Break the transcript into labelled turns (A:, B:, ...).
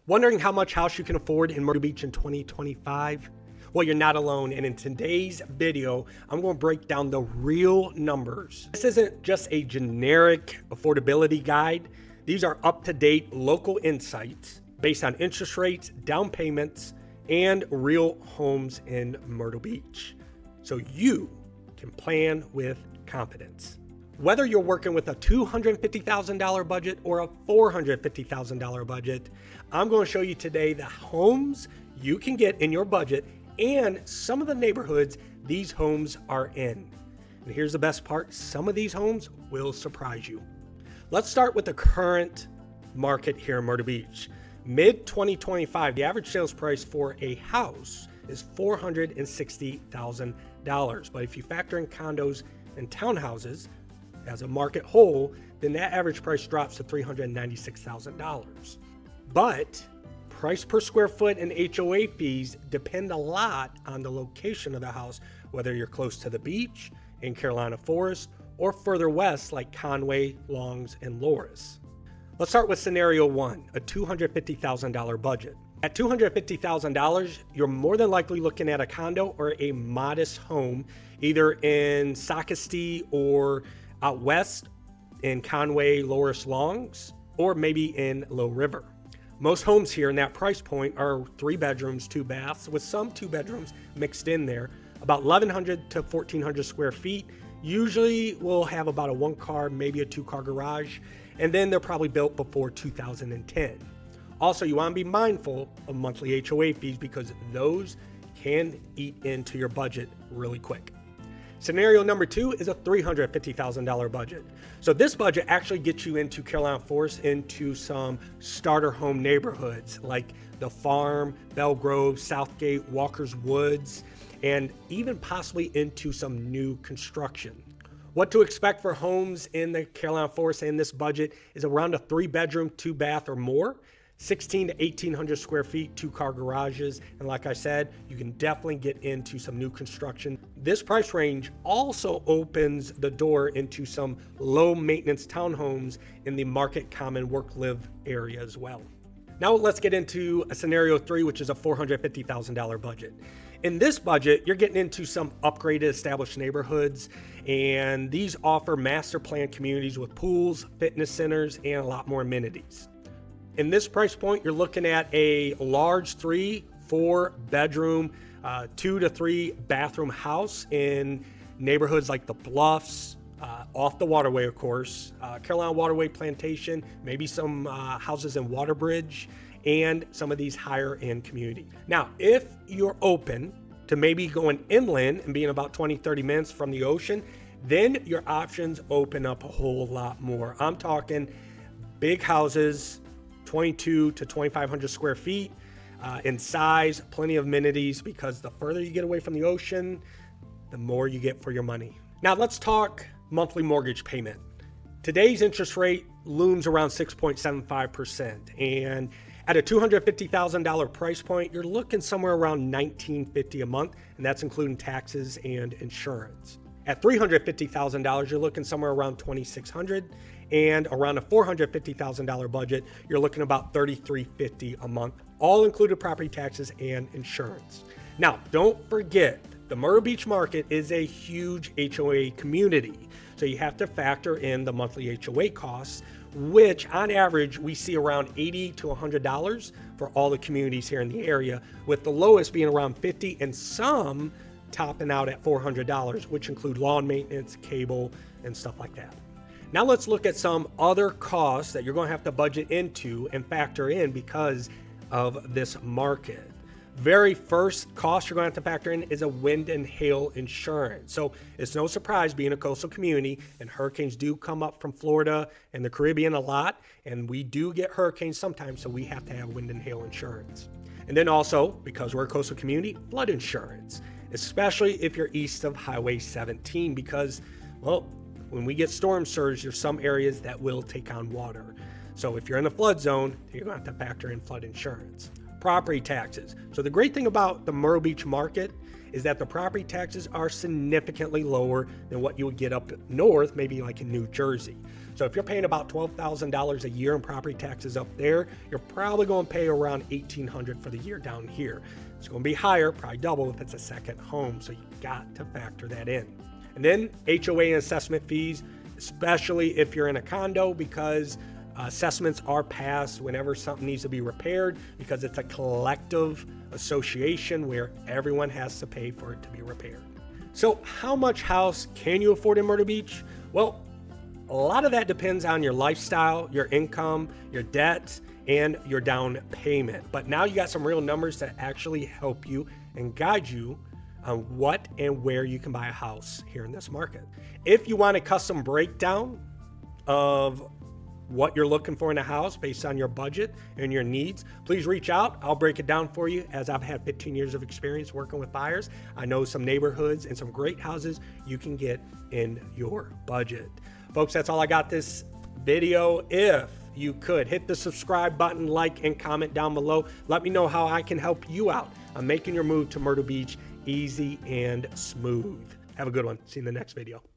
A: Wondering how much house you can afford in Myrtle Beach in 2025? Well, you're not alone, and in today's video, I'm going to break down the real numbers. This isn't just a generic affordability guide. These are up-to-date local insights based on interest rates, down payments, and real homes in Myrtle Beach, so you can plan with confidence. Whether you're working with a $250,000 budget or a $450,000 budget, I'm going to show you today the homes you can get in your budget and some of the neighborhoods these homes are in. And here's the best part, some of these homes will surprise you. Let's start with the current market here in Myrtle Beach. Mid-2025, the average sales price for a house is $460,000. But if you factor in condos and townhouses as a market whole, then that average price drops to $396,000. But price per square foot and HOA fees depend a lot on the location of the house, whether you're close to the beach, in Carolina Forest, or further west like Conway, Longs, and Loris. Let's start with scenario one, a $250,000 budget. At $250,000, you're more than likely looking at a condo or a modest home, either in Socastee or out west in Conway, Loris, Longs, or maybe in Low River. Most homes here in that price point are 3 bedrooms, 2 baths, with some 2 bedrooms mixed in there, about 1,100 to 1,400 square feet. Usually we'll have about a 1-car, maybe a 2-car garage, and then they're probably built before 2010. Also, you want to be mindful of monthly HOA fees because those can eat into your budget really quick. Scenario number 2 is a $350,000 budget. So this budget actually gets you into Carolina Forest, into some starter home neighborhoods like The Farm, Belle Grove, Southgate, Walker's Woods, and even possibly into some new construction. What to expect for homes in the Carolina Forest in this budget is around a 3-bedroom, 2-bath or more, 16 to 1,800 square feet, 2-car garages. And like I said, you can definitely get into some new construction. This price range also opens the door into some low maintenance townhomes in the Market Common Work Live area as well. Now let's get into a scenario 3, which is a $450,000 budget. In this budget, you're getting into some upgraded established neighborhoods, and these offer master plan communities with pools, fitness centers, and a lot more amenities. In this price point, you're looking at a large 3-4 bedroom, 2 to 3 bathroom house in neighborhoods like the Bluffs, off the waterway, of course, Carolina Waterway Plantation, maybe some houses in Waterbridge, and some of these higher end communities. Now, if you're open to maybe going inland and being about 20-30 minutes from the ocean, then your options open up a whole lot more. I'm talking big houses, 22 to 2,500 square feet in size, plenty of amenities, because the further you get away from the ocean, the more you get for your money. Now let's talk monthly mortgage payment. Today's interest rate looms around 6.75%, and at a $250,000 price point, you're looking somewhere around $1,950 a month, and that's including taxes and insurance. At $350,000, you're looking somewhere around $2,600, and around a $450,000 budget, you're looking about $3,350 a month, all included property taxes and insurance. Now, don't forget, the Myrtle Beach market is a huge HOA community, so you have to factor in the monthly HOA costs, which on average we see around $80 to $100 for all the communities here in the area, with the lowest being around $50 and some topping out at $400, which include lawn maintenance, cable, and stuff like that. Now let's look at some other costs that you're going to have to budget into and factor in because of this market. Very first cost you're going to have to factor in is a wind and hail insurance. So it's no surprise, being a coastal community, and hurricanes do come up from Florida and the Caribbean a lot, and we do get hurricanes sometimes, so we have to have wind and hail insurance. And then also, because we're a coastal community, flood insurance, especially if you're east of Highway 17, because, well, when we get storm surge, there's some areas that will take on water. So if you're in the flood zone, you're going to have to factor in flood insurance. property taxes. So the great thing about the Myrtle Beach market is that the property taxes are significantly lower than what you would get up north, maybe like in New Jersey. So if you're paying about $12,000 a year in property taxes up there, you're probably going to pay around $1,800 for the year down here. It's going to be higher, probably double if it's a second home. So you got to factor that in. And then HOA and assessment fees, especially if you're in a condo, because assessments are passed whenever something needs to be repaired, because it's a collective association where everyone has to pay for it to be repaired. So how much house can you afford in Myrtle Beach? Well, a lot of that depends on your lifestyle, your income, your debt, and your down payment. But now you got some real numbers that actually help you and guide you on what and where you can buy a house here in this market. If you want a custom breakdown of what you're looking for in a house based on your budget and your needs, please reach out. I'll break it down for you, as I've had 15 years of experience working with buyers. I know some neighborhoods and some great houses you can get in your budget. Folks, that's all I got this video. If you could hit the subscribe button, like, and comment down below. Let me know how I can help you out on making your move to Myrtle Beach easy and smooth. Have a good one. See you in the next video.